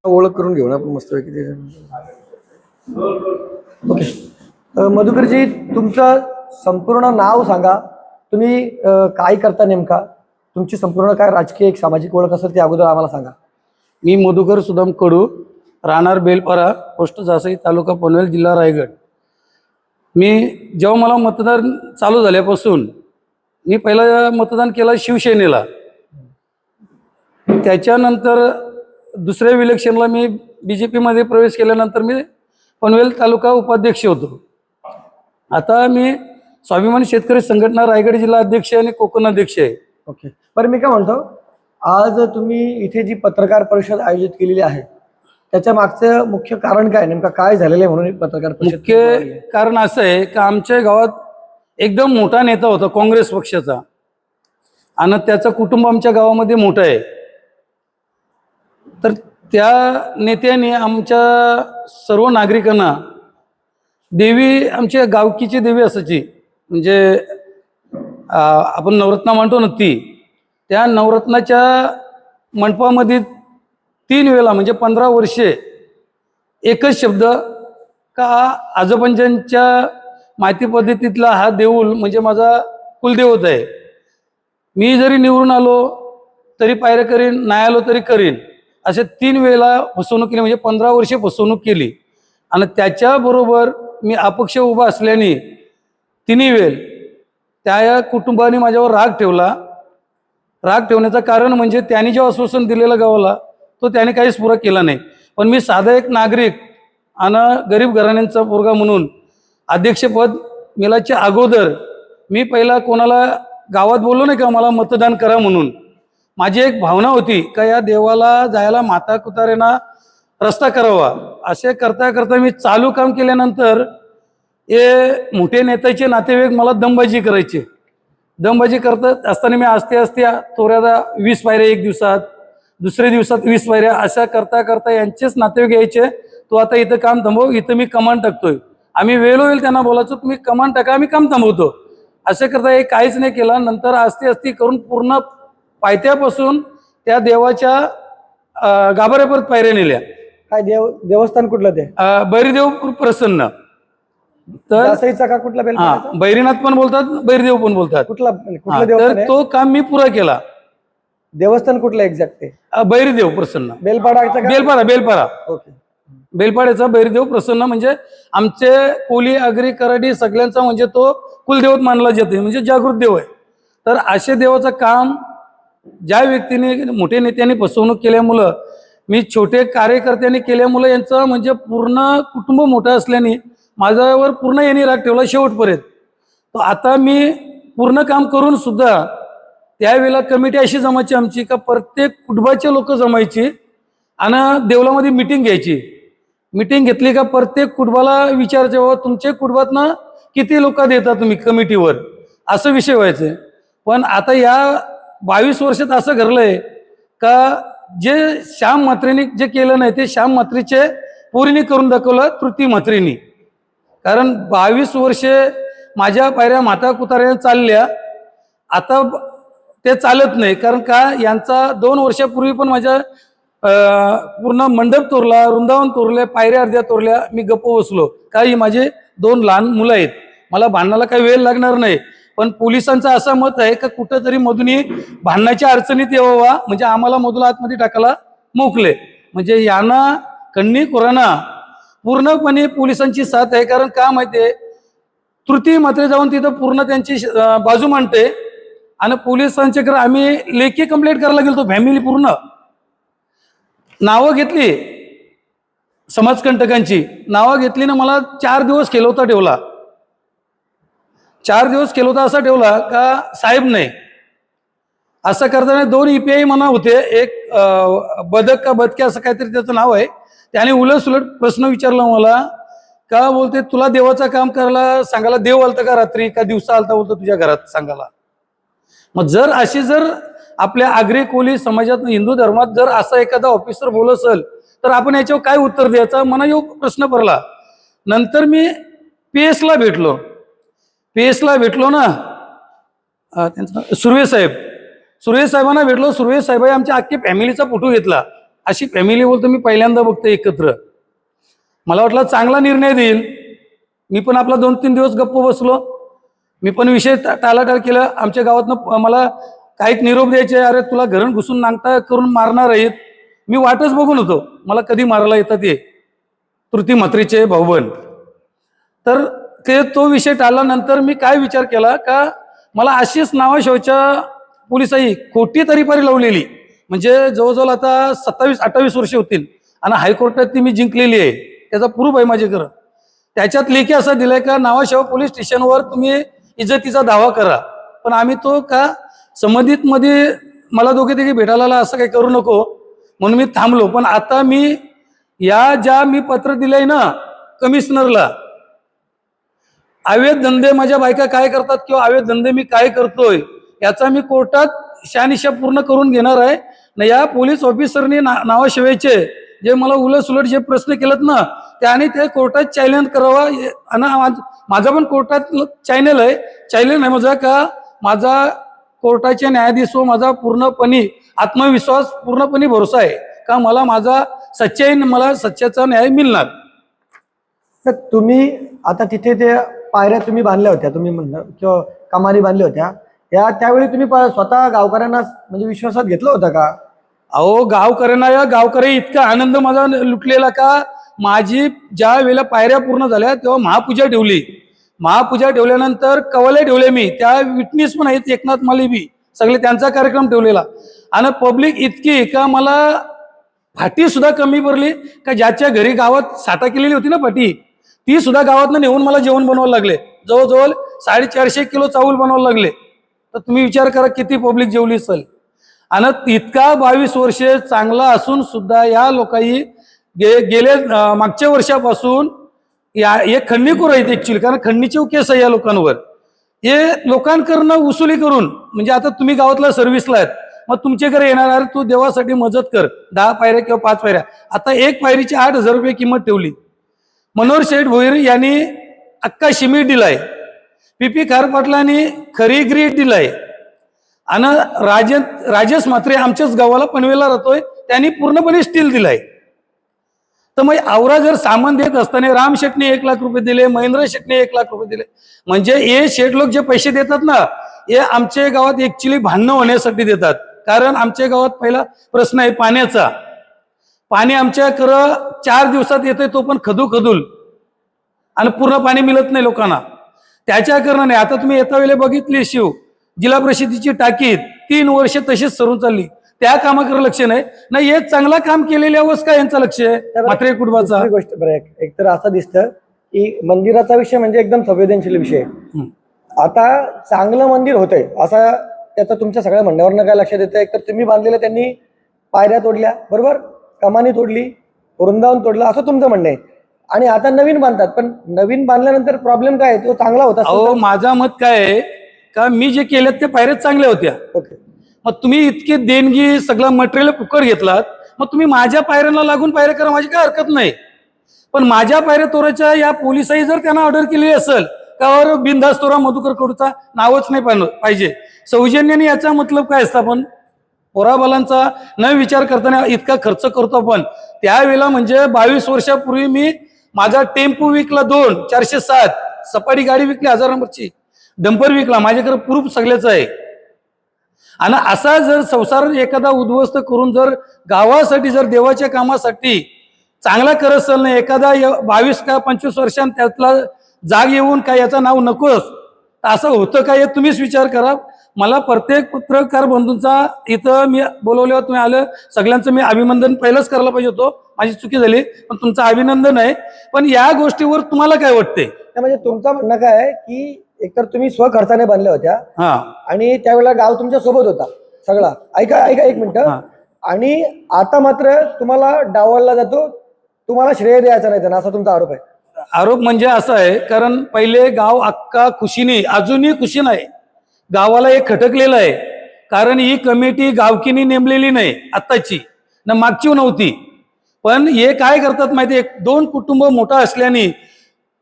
ओळख करून घेऊ ना आपण मस्त पैकी. ओके. मधुकरजी, तुमचं संपूर्ण नाव सांगा. तुम्ही काय करता नेमका, तुमची संपूर्ण काय राजकीय एक सामाजिक ओळख असेल ते अगोदर आम्हाला सांगा. मी मधुकर सुदाम कडू, राहणार बेलपारा, पोस्ट जासई, तालुका पनवेल, जिल्हा रायगड. मी जेव्हा मला मतदान चालू झाल्यापासून मी पहिलं मतदान केलं शिवसेनेला. त्याच्यानंतर दुसऱ्या इलेक्शनला मी BJP मध्ये प्रवेश केल्यानंतर मी पनवेल तालुका उपाध्यक्ष होतो. आता मी स्वाभिमानी शेतकरी संघटना रायगड जिल्हा अध्यक्ष आणि कोकण अध्यक्ष आहे. ओके. बरं, मी काय म्हणतो, आज तुम्ही इथे जी पत्रकार परिषद आयोजित केलेली आहे त्याच्या मागचं मुख्य कारण काय, नेमका काय झालेलं आहे म्हणून पत्रकार परिषद? मुख्य कारण असं आहे की आमच्या गावात एकदम मोठा नेता होता काँग्रेस पक्षाचा, आणि त्याचं कुटुंब आमच्या गावामध्ये मोठं आहे. तर त्या नेत्याने आमच्या सर्व नागरिकांना देवी, आमच्या गावकीची देवी असायची, म्हणजे आपण नवरत्ना म्हणतो ना, त्या नवरत्नाच्या मंडपामध्ये 3 वेळा म्हणजे 15 वर्षे एकच शब्द का आजोबांच्या माहिती पद्धतीतला हा देऊळ म्हणजे माझा कुलदेवत आहे. मी जरी निवडून आलो तरी पायऱ्या करीन, नाही आलो तरी करीन, असे 3 वेळेला फसवणूक केली, म्हणजे 15 वर्षे फसवणूक केली. आणि त्याच्याबरोबर मी अपक्ष उभा असल्याने 3 वेळ त्या कुटुंबाने माझ्यावर राग ठेवला. राग ठेवण्याचं कारण म्हणजे त्यांनी जे आश्वासन दिलेलं गावाला तो त्याने काहीच पुरा केला नाही. पण मी साधा एक नागरिक आणि गरीब घराण्यांचा पोरगा म्हणून अध्यक्षपद मिळाच्या अगोदर मी पहिला कोणाला गावात बोललो नाही का मला मतदान करा म्हणून. माझी एक भावना होती का या देवाला जायला माता कुतारेना रस्ता करावा. असे करता करता मी चालू काम केल्यानंतर हे मोठे नेत्याचे नातेवाईक मला दमबाजी करायचे. दमबाजी करत असताना मी आस्ते आस्ते तोऱ्याला 20 पायऱ्या एक दिवसात, दुसऱ्या दिवसात 20 पायऱ्या, अशा करता करता यांचेच नातेवाईक यायचे, तो आता इथं काम थांबव, इथं मी कमान टाकतोय. आम्ही वेळ होईल त्यांना बोलायचो, तुम्ही कमान टाका, आम्ही काम थांबवतो. असं करता हे काहीच नाही केलं. नंतर आस्ते आस्ते करून पूर्ण पायथ्यापासून त्या देवाच्या गाभाऱ्यापर्यंत पायऱ्या नेल्या. काय देवस्थान कुठलं ते? बैरीदेव प्रसन्न. तर जासईचा का कुठला बेलपाड्याचा? बैरीनाथ पण बोलतात, बैरीदेव पण बोलतात. कुठला तर देवस्थान आहे? तो काम मी पुरा केला. देवस्थान कुठलं एक्झॅक्ट ते? बैरीदेव प्रसन्न. बेलपाडाचा का? बेलपाडा. ओके. बेलपाड्याचा बैरीदेव प्रसन्न म्हणजे आमचे कोली, आगरी, कराडी सगळ्यांचा म्हणजे तो कुलदेवत मानला जाते, म्हणजे जागृत देव आहे. तर असे देवाचं काम ज्या व्यक्तीने, मोठ्या नेत्यांनी फसवणूक केल्यामुळं, मी छोटे कार्यकर्त्यांनी केल्यामुळं, यांचं म्हणजे पूर्ण कुटुंब मोठं असल्याने माझ्यावर पूर्ण यांनी राग ठेवला शेवटपर्यंत. तर आता मी पूर्ण काम करून सुद्धा त्यावेळेला कमिटी अशी जमायची आमची का प्रत्येक कुटुंबाचे लोक जमायची आणि देवलामध्ये मिटिंग घ्यायची. मिटिंग घेतली का प्रत्येक कुटुंबाला विचारायचे, बाबा तुमच्या कुटुंबातनं किती लोक देता तुम्ही कमिटीवर, असं विषय व्हायचे. पण आता या 22 वर्षात असं घडलंय का जे श्याम म्हात्रेंनी जे केलं नाही ते श्याम म्हात्रेचे पोरीने करून दाखवलं, तृती म्हात्रेंनी. कारण 22 वर्षे माझ्या पायऱ्या माता कुताऱ्या चालल्या, आता ते चालत नाही. कारण का यांचा 2 वर्षापूर्वी पण माझ्या पूर्ण मंडप तोरला, वृंदावन तोरले, पायऱ्या अर्ध्या तोरल्या. मी गप्प बसलो, काही माझे 2 लहान मुलं आहेत, मला भांडणाला काही वेळ लागणार नाही. पण पोलिसांचं असं मत आहे का कुठंतरी मधूनही भांडणाच्या अडचणीत यावा, म्हणजे आम्हाला मधून आतमध्ये टाकायला मोकले. म्हणजे यांना कन्नी कोराना पूर्णपणे पोलिसांची साथ आहे. कारण का माहितीये, तृतीय मात्रे जाऊन तिथं पूर्ण त्यांची बाजू मांडते आणि पोलिसांच्याकडे आम्ही लेखी कंप्लेंट करायला गेलो. फॅमिली पूर्ण नावं घेतली, समाजकंटकांची नावं घेतली ना, मला 4 दिवस केलवता ठेवला. 4 दिवस केलवता असा ठेवला का साहेब नाही. असं करताना 2 EPI म्हणा होते, एक बदक का बदके असं काहीतरी त्याचं नाव आहे. त्याने उलट प्रश्न विचारला मला, का बोलते तुला देवाचं काम करायला सांगायला देव आलता का रात्री, का दिवसा आलता बोलतो तुझ्या घरात सांगायला. मग जर आपल्या आगरी कोली समाजात, हिंदू धर्मात जर असा एखादा ऑफिसर बोलत असेल तर आपण याच्यावर काय उत्तर द्यायचा, मला यो प्रश्न पडला. नंतर मी PS ला भेटलो ना, त्यांचं सुर्वे साहेबांना भेटलो. सुर्वे साहेबांनी आमच्या अख्खी फॅमिलीचा फोटो घेतला अशी फॅमिली बोलतो मी पहिल्यांदा बघतो एकत्र. मला वाटलं चांगला निर्णय देईल. मी पण आपला 2-3 दिवस गप्प बसलो. मी पण विषय टाळाटाळ केलं. आमच्या गावातनं मला काही निरोप द्यायचे, अरे तुला घरून घुसून नांगता करून मारणार आहेत. मी वाटच बघून होतो मला कधी मारायला येतात ते तृती म्हात्रेचे भाऊबंद. तर तो विषय टाळल्यानंतर मी काय विचार केला का मला अशीच नावाशेवच्या पोलिसांनी खोटी तरीपारी लावलेली, म्हणजे जवळजवळ आता 27-28 वर्षे होतील आणि हायकोर्टात ती मी जिंकलेली आहे. त्याचा प्रूफ आहे माझ्याकडं. त्याच्यात लेखी असं दिलंय का नावाशेवा पोलीस स्टेशनवर तुम्ही इज्जतीचा दावा करा, पण आम्ही तो का संबंधित मध्ये मला दोघे तिघे भेटायला आला असं काही करू नको म्हणून मी थांबलो. पण आता मी ज्या मी पत्र दिलंय ना कमिशनरला, अवैध धंदे माझ्या बायका काय करतात किंवा अवैध धंदे मी काय करतोय याचा मी कोर्टात शहानिशा पूर्ण करून घेणार आहे ना. या पोलीस ऑफिसरनी नावाशिवायचे जे मला उलट जे प्रश्न केलेत ना त्याने ते कोर्टात चॅलेंज करावा. आणि माझा पण कोर्टात चॅनल आहे, चॅलेंज नाही माझा का माझा कोर्टाचे न्यायाधीश व माझा पूर्णपणे आत्मविश्वास पूर्णपणे भरोसा आहे का मला सच्च्याचा न्याय मिळणार. तर तुम्ही आता तिथे ते पायऱ्या तुम्ही बांधल्या होत्या, तुम्ही म्हणलं किंवा कमानी बांधल्या होत्या, त्यावेळी तुम्ही स्वतः गावकऱ्यांना म्हणजे विश्वासात घेतलं होतं का? अहो गावकरी इतका आनंद माझा लुटलेला का माझी ज्या वेळेला पायऱ्या पूर्ण झाल्या तेव्हा महापूजा ठेवली. महापूजा ठेवल्यानंतर कवले ठेवले मी, त्या विटनेस पण आहेत एकनाथ माली बी, सगळे त्यांचा कार्यक्रम ठेवलेला. आणि पब्लिक इतकी का मला फाटी सुद्धा कमी पडली का ज्याच्या घरी गावात साठा केलेली होती ना फाटी ती सुद्धा गावातनं नेऊन मला जेवण बनवायला लागले. जवळजवळ 450 किलो चावल बनवायला लागले. तर तुम्ही विचार करा किती पब्लिक जेवली असेल. आणि इतका 22 वर्षे चांगला असून सुद्धा या लोकांनी गेले मागच्या वर्षापासून हे खंडणीखोर आहेत ऍक्च्युअली, कारण खंडणीचे केस आहे या लोकांवर. हे लोकांकडनं वसुली करून म्हणजे आता तुम्ही गावातला सर्व्हिसला आहेत मग तुमच्याकडे येणार अरे तू देवासाठी मदत कर 10 पायऱ्या किंवा 5 पायऱ्या. आता एक पायरीची 8,000 रुपये किंमत ठेवली. मनोहर शेठ भोईर यांनी अक्का शिमीट दिलाय, पीपी खार पाटलांनी खरी ग्रीट दिलाय आणि राजेश म्हात्रे आमच्याच गावाला पनवेलला राहतोय त्यांनी पूर्णपणे स्टील दिलाय. तर मग आवरा जर सामान देत असताना राम शेटने 1 लाख रुपये दिले, महेंद्र शेटने 1 लाख रुपये दिले, म्हणजे हे शेठ लोक जे पैसे देतात ना हे आमच्या गावात ऍक्च्युली भांडणं होण्यासाठी देतात. कारण आमच्या गावात पहिला प्रश्न आहे पाण्याचा. पाणी आमच्याकडं 4 दिवसात येतोय तो पण खदूल आणि पूर्ण पाणी मिळत नाही लोकांना. त्याच्या कारणाने आता तुम्ही येता वेळेला बघितली जिल्हा परिषदेची टाकी 3 वर्ष तशीच सरून चालली, त्या कामाकडे लक्ष नाही. हे चांगला काम केलेल्यावरच काय यांचं लक्ष आहे म्हात्रे कुटुंबाचा. गोष्ट बरं एक तर असं दिसतं की मंदिराचा विषय म्हणजे एकदम संवेदनशील विषय. आता चांगलं मंदिर होतंय असं त्याचं तुमच्या सगळ्या म्हणण्यावरनं काय लक्षात येतं. एक तर तुम्ही बांधलेलं त्यांनी पायऱ्या तोडल्या बरोबर, कमानी तोडली, वृंदावन तोडलं असं तुमचं म्हणणं आहे. आणि आता नवीन बांधतात, पण नवीन बांधल्यानंतर प्रॉब्लेम काय तो चांगला होता. अहो माझा मत काय आहे का मी जे केलं ते पायऱ्या चांगल्या होत्या. ओके, मग तुम्ही इतके देणगी सगळं मटेरियल फुकट घेतलात, मग तुम्ही माझ्या पायऱ्यांना लागून पायऱ्या करा, माझी काय हरकत नाही. पण माझ्या पायऱ्या तोराच्या या पोलिसांनी जर त्यांना ऑर्डर केली असेल त्यावर बिनधास्त तोरा मधुकर कडूचा नावच नाही पाहिजे. सौजन्याने याचा मतलब काय असतं, आपण पोराबालांचा न विचार करताना इतका खर्च करतो आपण. त्यावेळेला म्हणजे 22 वर्षापूर्वी मी माझा टेम्पो विकला 2 407, सपाटी गाडी विकली 1000 नंबरची, डंपर विकला, माझ्याकडे प्रूफ सगळ्याच आहे. आणि असा जर संसार एखादा उद्ध्वस्त करून जर गावासाठी जर देवाच्या कामासाठी चांगला करत असेल ना एखादा 22 का 25 वर्षांत त्यातला जाग येऊन काय याचं नाव नकोस असं होतं काय तुम्हीच विचार करा. मला प्रत्येक पत्रकार बंधूंचा इथं मी बोलवल्यावर तुम्ही आलं सगळ्यांचं मी अभिनंदन पहिलंच करायला पाहिजे होतो, माझी चुकी झाली, पण तुमचं अभिनंदन आहे. पण या गोष्टीवर तुम्हाला काय वाटते? म्हणजे तुमचं म्हणणं काय आहे की एकतर तुम्ही स्वखर्चाने बांधल्या होत्या आणि त्यावेळेला गाव तुमच्या सोबत होता सगळा. ऐका एक मिनिट. आणि आता मात्र तुम्हाला डावलला जातो, तुम्हाला श्रेय द्यायचं नाही त्यांना, असा तुमचा आरोप आहे. आरोप म्हणजे असं आहे कारण पहिले गाव अख्खा खुशीने अजूनही खुशी नाही, गावाला एक खटकलेलं आहे. कारण ही कमिटी गावकीनी नेमलेली नाही आत्ताची ना मागची नव्हती. पण हे काय करतात माहिती आहे, 2 कुटुंब मोठा असल्याने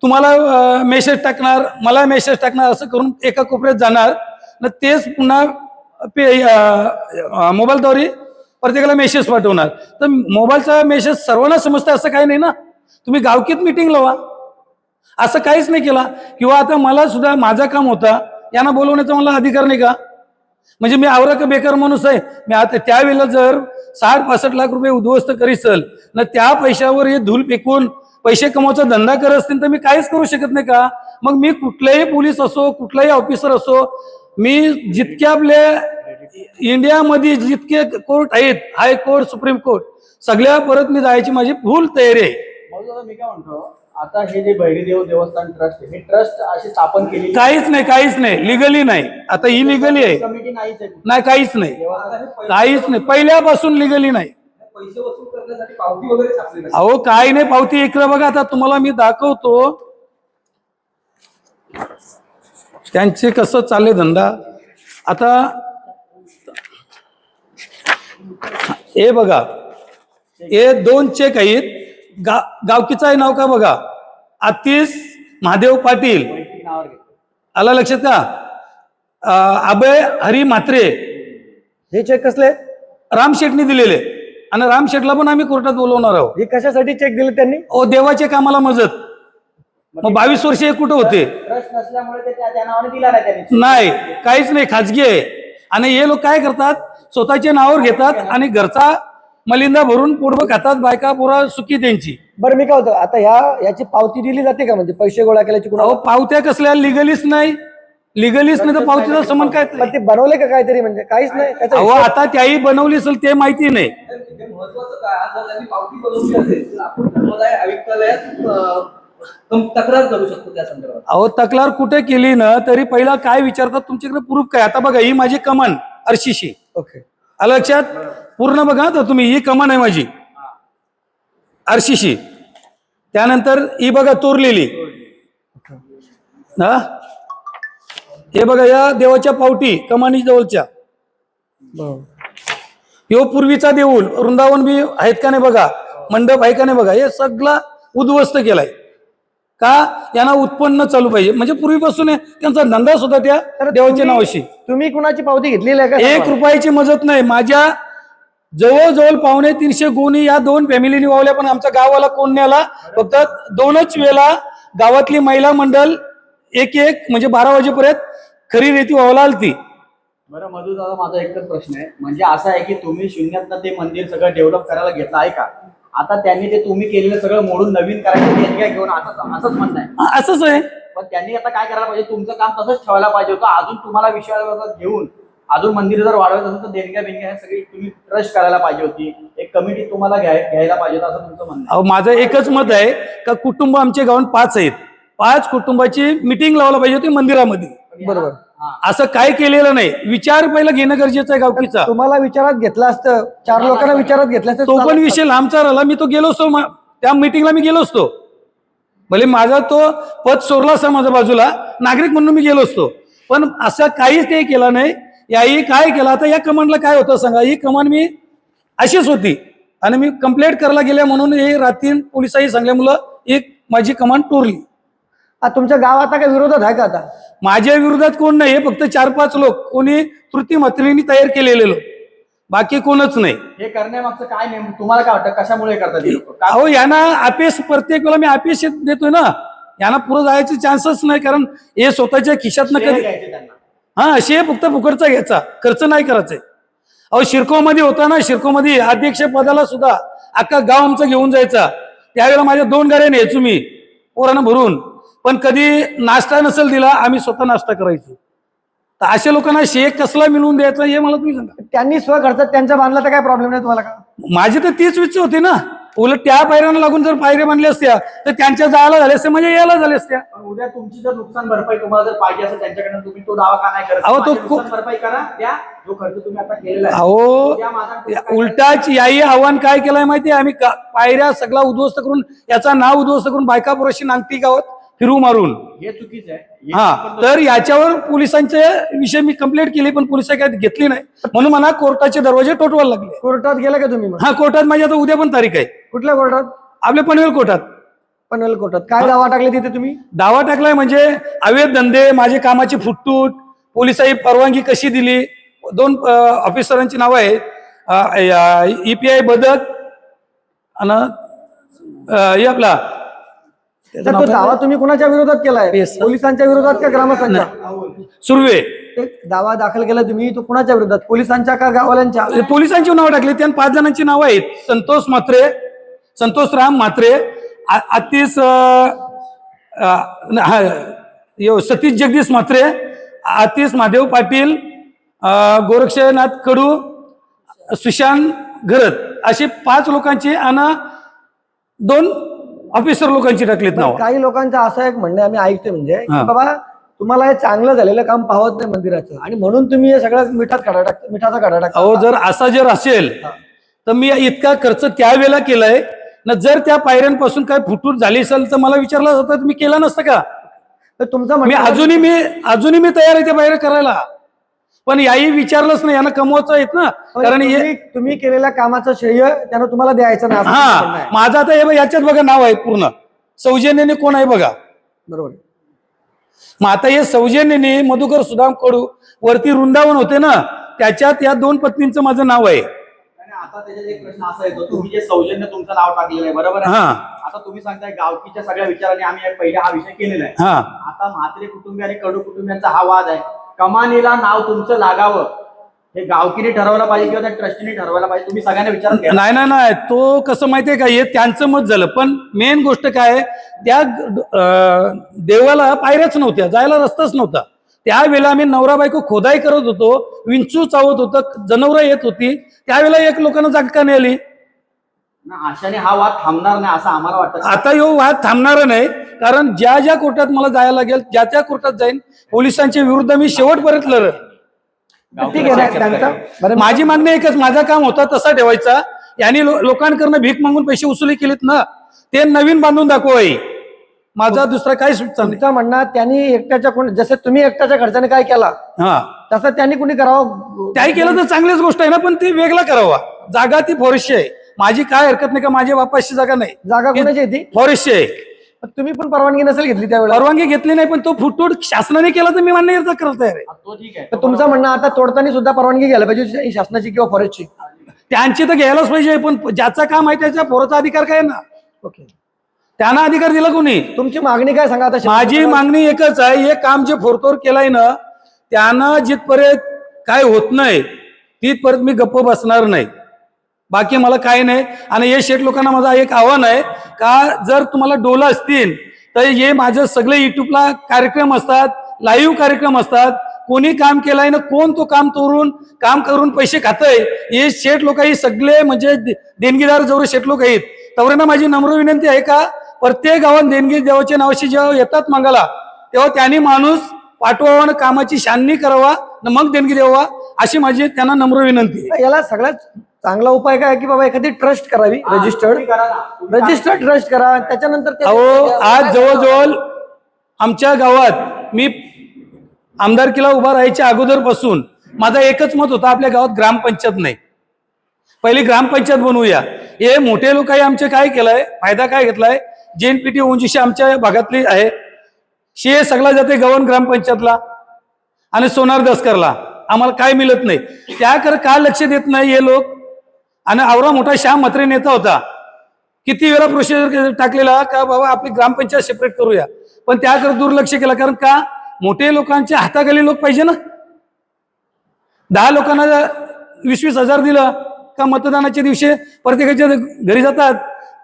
तुम्हाला मेसेज टाकणार, मला मेसेज टाकणार, असं करून एका कोपऱ्यात जाणार ना, तेच पुन्हा मोबाईलद्वारे प्रत्येकाला मेसेज पाठवणार. तर मोबाईलचा मेसेज सर्वांना समजतं असं काही नाही ना. तुम्ही गावकीत मिटिंग लावा, असं काहीच नाही केला. किंवा आता मला सुद्धा माझं काम होता, यांना बोलवण्याचा मला अधिकार नाही का? म्हणजे मी आवरा बेकार माणूस आहे. मी आता त्यावेळेला जर 60-65 लाख रुपये उद्ध्वस्त करीसल ना, त्या पैशावर हे धूल फेकून पैसे कमवायचा धंदा करत असतील तर मी काहीच करू शकत नाही का? मग मी कुठलाही पोलीस असो, कुठलाही ऑफिसर असो, मी जितके आपल्या इंडियामध्ये जितके कोर्ट आहेत, हायकोर्ट, सुप्रीम कोर्ट, सगळ्या परत मी जायची माझी फुल तयारी आहे. मी काय म्हणतो, आता हे जे भैरीदेव देवस्थान ट्रस्ट आहे, हे ट्रस्ट अशी स्थापन केली काहीच नाही, लिगली नाही. आता ही लिगली आहे कमिटी नाहीच आहे. नाही, काहीच नाही, पहिल्यापासून लिगली नाही. पैसे वसूल करण्यासाठी पावती वगैरे छापली नाही. अहो काही नाही पावती. इकडे बघा, आता तुम्हाला मी दाखवतो त्यांचे कसं चालले धंदा. आता हे बघा, हे 2 चेक आहेत. गावकीचं आहे नाव का बघा, आतिश महादेव पाटील, नावावर घेतलं. आला लक्षात का? अभय हरी म्हात्रे, हे चेक कसले? राम शेटनी दिलेले. आणि राम शेटला पण आम्ही कोर्टात बोलवणार आहोत. हे कशासाठी चेक दिले त्यांनी? ओ देवाचे कामाला मदत. मग 22 वर्ष हे कुठं होते? ट्रस्ट नसल्यामुळे ते त्या नावाने दिला नाही त्यांनी. नाही, काहीच नाही, खाजगी आहे. आणि हे लोक काय करतात, स्वतःच्या नावावर घेतात आणि घरचा मलिंदा भरून पोटभर खातात. बायका पोरा सुखी त्यांची. बरं मी काय होतं, आता याची पावती दिली जाते का? म्हणजे पैसे गोळा केल्याची अहो कुणाला? पावत्या कसल्या? लिगलीच नाही तर पावतीचा संबंध काय? पण ते बनवले का काहीतरी? म्हणजे काहीच नाही त्याचा अहो आता त्याही बनवली असेल ते माहिती नाही. महत्वाचं काय, जर त्यांनी पावती बनवली असेल तर आपण धर्मादाय आयुक्तालयात तक्रार करू शकतो त्या संदर्भात. अहो तक्रार कुठे केली ना तरी पहिला काय विचारतात, तुमच्याकडे प्रूफ काय? आता बघा, ही माझी कमान आरशीशी, ओके, आलं लक्षात? पूर्ण बघा तर तुम्ही, ही कमान आहे माझी आरशीशी. त्यानंतर ही बघा तोरलेली, हा हे बघा, या देवाच्या पावटी कमानी जवळच्या. यो पूर्वीचा देऊळ वृंदावन बी आहेत का नाही बघा, मंडप आहे का नाही बघा, हे सगळं उद्ध्वस्त केलाय का? यांना उत्पन्न चालू पाहिजे. म्हणजे पूर्वीपासून त्यांचा धंदा सुद्धा त्या देवाच्या नावाशी. तुम्ही कुणाची पावती घेतलेली आहे का? 1 रुपयाची मदत नाही. माझ्या जवळजवळ 250-300 गुणी या 2 फॅमिलीनी वावल्या, पण आमचा गावाला कोण न्याला? फक्त 2च वेळेला गावातली महिला मंडळ एक म्हणजे 12 वाजेपर्यंत खरी रेती व्हावला आलती. बरं मधू दादा, माझा एकच प्रश्न आहे, म्हणजे असं आहे की तुम्ही शून्यातनं ते मंदिर सगळं डेव्हलप करायला घेतलं आहे का? आता त्यांनी ते तुम्ही केलेलं सगळं मोडून नवीन करायचं देणग्या घेऊन असंच म्हणणं आहे? असंच आहे. पण त्यांनी आता काय करायला पाहिजे, तुमचं काम तसंच ठेवायला पाहिजे होतं. अजून तुम्हाला विषयावर घेऊन अजून मंदिर जर वाढवायचं असेल तर देणग्या हे सगळी तुम्ही ट्रस्ट करायला पाहिजे होती. एक कमिटी तुम्हाला घ्यायला पाहिजे होतं, असं तुमचं म्हणणं आहे. अहो माझं एकच मत आहे का कुटुंब आमच्या गावात 5 आहेत, 5 कुटुंबाची मिटिंग लावायला पाहिजे होती मंदिरामध्ये. बरोबर, असं काय केलेलं नाही. विचार पहिला घेणं गरजेचं आहे गावकीचा. तुम्हाला विचारात घेतलं असतं, 4 लोकांना विचारात घेतलं असतं, तो पण विषय लांबचा राहिला. मी तो गेलो असतो, त्या मिटिंगला मी गेलो असतो. भले माझा तो पद सोडला असता माझ्या बाजूला, नागरिक म्हणून मी गेलो असतो. पण असं काहीच ते केलं नाही. याही काय केलं, आता या कमांडला काय होतं सांगा? ही कमांड मी अशीच होती आणि मी कंप्लेंट करायला गेल्या म्हणून हे रात्री पोलिसांनी सांगल्यामुळं एक माझी कमांड तोरली. तुमच्या गावात आता काय विरोधात आहे का? आता माझ्या विरोधात कोण नाही, हे फक्त 4-5 लोक, कोणी तृतीय मैत्रिणी तयार केलेले लोक, बाकी कोणच नाही. हे करण्यामागचं काय नेमकं तुम्हाला काय वाटतं, कशामुळे करतात हे लोक? अहो यांना अपेस, प्रत्येक वेळेला मी अपेस देतोय ना, यांना पुढे जायचे चान्सच नाही. कारण हे स्वतःच्या खिशात न कधी, त्यांना हा असे फक्त फुकटचा घ्यायचा, खर्च नाही करायचा. अहो शिरकोमध्ये होता ना, शिरकोमध्ये अध्यक्ष पदाला सुद्धा अख्खा गाव आमचं घेऊन जायचा. त्यावेळेला माझ्या 2 गाड्या न्यायचो मी पोरांना भरून. पण कधी नाश्ता नसेल दिला, आम्ही स्वतः नाश्ता करायचो. तर अशा लोकांना शेक कसला मिळवून द्यायचा हे मला तुम्ही सांगा. त्यांनी स्वखर्चात त्यांच्या बांधला तर काय प्रॉब्लेम नाही तुम्हाला का? माझी तर तीच इच्छा होती ना. उलट त्या पायऱ्यांना लागून जर पायऱ्या बांधल्या असत्या तर त्यांच्या जायला झाल्या असत्या, म्हणजे यायला झाल्या असत्या. पण उद्या तुमची जर नुकसान भरपाई तुम्हाला जर पाहिजे असेल त्यांच्याकडनं, तुम्ही तो दावा का नाही करत? अहो, तो नुकसान भरपाई करा, त्या जो खर्च तुम्ही आता केलेला आहे. अहो उलटाच याही आव्हान काय केलंय माहितीये? आम्ही पायऱ्या सगळा उद्ध्वस्त करून, याचा नाव उद्ध्वस्त करून बायका पुरुषी नांगठी गावात फिरू मारून. हे चुकीचं आहे. हा, तर याच्यावर पोलिसांच्या विषयी मी कंप्लेंट केली, पण पोलिसांनी काही घेतली नाही. म्हणून मला कोर्टाचे दरवाजे टोटवायला लागले. कोर्टात गेला का तुम्ही? हा, कोर्टात माझी आता उद्या पण तारीख आहे. कुठल्या कोर्टात? आपल्या पनवेल कोर्टात. पनवेल कोर्टात काय दावा टाकले तिथे तुम्ही? दावा टाकलाय म्हणजे अवैध धंदे, माझे कामाची फुटतूट, पोलिसांनी परवानगी कशी दिली, 2 ऑफिसरांची नावं आहेत, EPI बदक आणि हे आपला तर तो दावा तुम्ही कुणाच्या विरोधात केलाय? Yes. पोलिसांच्या विरोधात का ग्रामस्थांच्या? सुर्वे ते दावा दाखल केला तुम्ही, तो कुणाच्या विरोधात? पोलिसांच्या का गाववाल्यांच्या? पोलिसांची नावं टाकली. त्यांनी 5 जणांची नावं आहेत. संतोष म्हात्रे, संतोषराम म्हात्रे, आतिश सतीश जगदीश म्हात्रे, आतिश महादेव पाटील, गोरक्षनाथ कडू, सुशांत घरत, अशी 5 लोकांची आणि 2 ऑफिसर लोकांची टाकलीत नाव. काही लोकांचं असं एक म्हणणं आम्ही ऐकतोय म्हणजे की हा. बाबा तुम्हाला हे चांगलं झालेलं काम पाहत नाही मंदिराचं, आणि म्हणून तुम्ही हे सगळं मिठाचा खडा टाकता. अहो, जर असा जर असेल तर मी इतका खर्च त्यावेळेला केलाय ना. जर त्या पायऱ्यांपासून काय फुटूट झाली असेल तर मला विचारलं होतं तर मी केला नसतं का? तर तुमचं मी म्हणणं अजूनही मी तयार आहे त्या पायऱ्या करायला, पण याही विचारलंच नाही. यांना कमवायचं आहेत ना, कारण तुम्ही केलेल्या कामाचं श्रेय त्यानं तुम्हाला द्यायचं नाही असं तुमचं म्हणणं हा आहे. माझं आता हे याच्यात बघा नाव आहे पूर्ण, सौजन्याने कोण आहे बघा. बरोबर. मग आता हे सौजन्याने मधुकर सुदाम कडू वरती वृंदावन होते ना, त्याच्यात या 2 पत्नींचं माझं नाव आहे. आणि आता त्याच्यात एक प्रश्न असा येतो, तुम्ही जे सौजन्य तुमचं नाव टाकलेलं आहे बरोबर आहे. हा. आता तुम्ही सांगताय गावकीच्या सगळ्या विचारांनी आम्ही पहिले हा विषय केलेला आहे. हा. आता म्हात्रे कुटुंबी आणि कडू कुटुंबियांचा हा वाद आहे. कमानीला नाव तुमचं लागावं हे गावकीने ठरवलं पाहिजे किंवा त्या ट्रस्टीने ठरवायला पाहिजे. तुम्ही सगळ्यांना विचारून घ्या. नाही, तो कसं माहितीये का, हे त्यांचं मत झालं. पण मेन गोष्ट काय आहे, त्या देवाला पायऱ्याच नव्हत्या, जायला रस्ताच नव्हता. त्यावेळेला आम्ही नवरा बायको खोदाई करत होतो, विंचू चावत होतं, जनावरं येत होती. त्यावेळेला एक लोकांना जागका नाही आली. अशाने हा वाद थांबणार नाही असं आम्हाला वाटतं. आता यो वाद थांबणार नाही, कारण ज्या कोर्टात मला जायला लागेल, त्या कोर्टात जाईन, पोलिसांच्या विरुद्ध मी शेवटपर्यंत लढत. ठीक आहे ना, त्यांचा बरं. माझी मागणी एकच, माझा काम होता तसा ठेवायचा. यांनी लोकांकडनं भीक मागून पैसे वसुली केलीत ना, ते नवीन बांधून दाखवाय. माझा दुसरा काय सुचत नाही. तुमचं म्हणणं त्यांनी एकट्याच्या जसं तुम्ही एकट्याच्या खर्चाने काय केला हा, तसं त्यांनी कुणी करावं? त्याही केलं तर चांगलीच गोष्ट आहे ना, पण ते वेगळा करावा. जागा ती फॉरेस्टची आहे, माझी काय हरकत नाही का, माझ्या बापाची जागा नाही, जागा कोणाची आहे ती? फॉरेस्टची आहे. तुम्ही पण परवानगी नसेल घेतली त्यावेळेला. परवानगी घेतली नाही, पण तो फुटूट शासनाने केला तर मी मान्य करायला तयार आहे. तो ठीक आहे. तर तुमचं म्हणणं आता तोडताना सुद्धा परवानगी घ्यायला पाहिजे शासनाची किंवा फॉरेस्टची? त्यांची तर घ्यायलाच पाहिजे, पण ज्याचा काम आहे त्याच्या पोराचा अधिकार काय ना, ओके. त्यांना अधिकार दिला कोणी? तुमची मागणी काय सांगा आता? माझी मागणी एकच आहे, हे काम जे फोडतोड केलाय ना, त्यानं जिथपर्यंत काय होत नाही तिथपर्यंत मी गप्प बसणार नाही. बाकी मला काही नाही. आणि हे शेठ लोकांना माझं एक आव्हान आहे का, जर तुम्हाला डोलं असतील तर हे माझं सगळे युट्यूबला कार्यक्रम असतात, लाईव्ह कार्यक्रम असतात. कोणी काम केलाय ना, कोण तो काम करून पैसे खातय, हे शेठ लोक ही सगळे म्हणजे देणगीदार जेवढे शेठ लोक आहेत, तेवढ्यांना माझी नम्र विनंती आहे का, प्रत्येक गावात देणगी देवाच्या नावाशी जेव्हा येतात मंगाला, तेव्हा त्यांनी माणूस पाठवावा आणि कामाची शान्नी करावा, मग देणगी द्यावा, अशी माझी त्यांना नम्र विनंती आहे. याला सगळ्यात चांगला उपाय काय की बाबा एखादी ट्रस्ट करावी, रजिस्टर्ड ट्रस्ट करा, त्याच्यानंतर अहो, आज जवळजवळ आमच्या गावात मी आमदारकीला उभा राहायच्या अगोदरपासून माझा एकच मत होता, आपल्या गावात ग्रामपंचायत नाही, पहिली ग्रामपंचायत बनवूया. हे मोठे लोकांनी आमचे काय केलंय, फायदा काय घेतलाय, JNPT ओंजिशी आमच्या भागातली आहे, शे सगळा जाते गव्हाण ग्रामपंचायतला आणि सोनार दसकरला. आम्हाला काय मिळत नाही, त्याकडे का लक्ष देत नाही हे लोक? आणि आवरा मोठा श्याम म्हात्रे नेता होता, किती वेळा प्रोसिजर टाकलेला का बाबा आपली ग्रामपंचायत सेपरेट करूया, पण त्याकडे दुर्लक्ष केलं. कारण का, मोठे लोकांच्या हाताखाली लोक पाहिजे ना. 10 लोकांना 20-20 हजार दिलं का मतदानाच्या दिवशी प्रत्येकाच्या घरी जातात,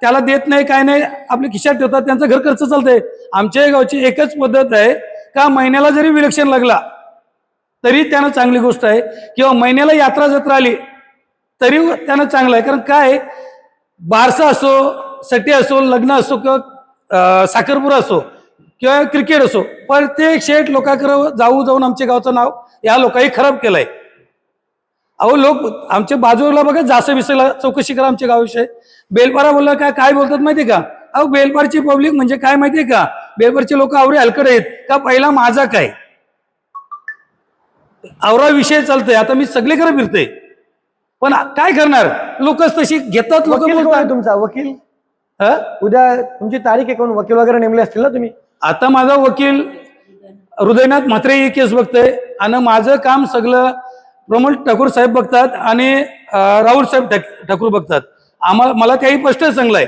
त्याला देत नाही, काय नाही, आपल्या खिशात ठेवतात, त्यांचं घर खर्च चालतंय. आमच्या गावची एकच पद्धत आहे का, महिन्याला जरी विलक्षण लागला तरी त्यानं चांगली गोष्ट आहे, किंवा महिन्याला यात्रा जत्रा आली तरी त्यानं चांगलं आहे. कारण काय, बारसा असो, सटी असो, लग्न असो, किंवा साखरपुरा असो, किंवा क्रिकेट असो, प्रत्येक शेठ लोकांकडे जाऊन आमच्या गावचं नाव या लोकांनी खराब केलंय. अहो, लोक आमच्या बाजूला बघा, जासं बिसला चौकशी करा आमच्या गावाविषयी. बेलपारा बोलला काय बोलतात माहितीये का? अहो, बेलपारची पब्लिक म्हणजे काय माहितीये का, बेलपारचे लोक आवरे हलकड आहेत का, पहिला माझा काय आवरा विषय चालतोय. आता मी सगळीकडे फिरतोय, पण काय करणार, लोकच तशी घेतात. लोक बोलतात. तुमचा वकील उद्या तुमची तारीख आहे, कोण वकील वगैरे नेमले असतील ना तुम्ही? आता माझा वकील हृदयनाथ म्हात्रे ही केस बघतोय, आणि माझं काम सगळं प्रमोद ठाकूर साहेब बघतात आणि राहुल साहेब ठाकूर बघतात. मला त्याही स्पष्ट सांगलंय,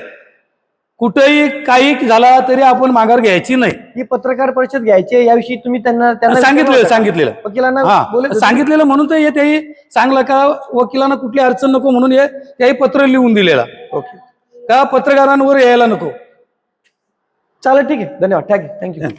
कुठेही काही झाला तरी आपण माघार घ्यायची नाही. ही पत्रकार परिषद घ्यायची आहे, याविषयी तुम्ही त्यांना सांगितलेलं वकिलांना बोलत होते? सांगितलेलं म्हणून तर त्याही सांगलं का वकिलांना कुठली अडचण नको म्हणून त्याही पत्र लिहून दिलेला ओके, का पत्रकारांवर यायला नको. चालेल, ठीक आहे, धन्यवाद, थँक्यू.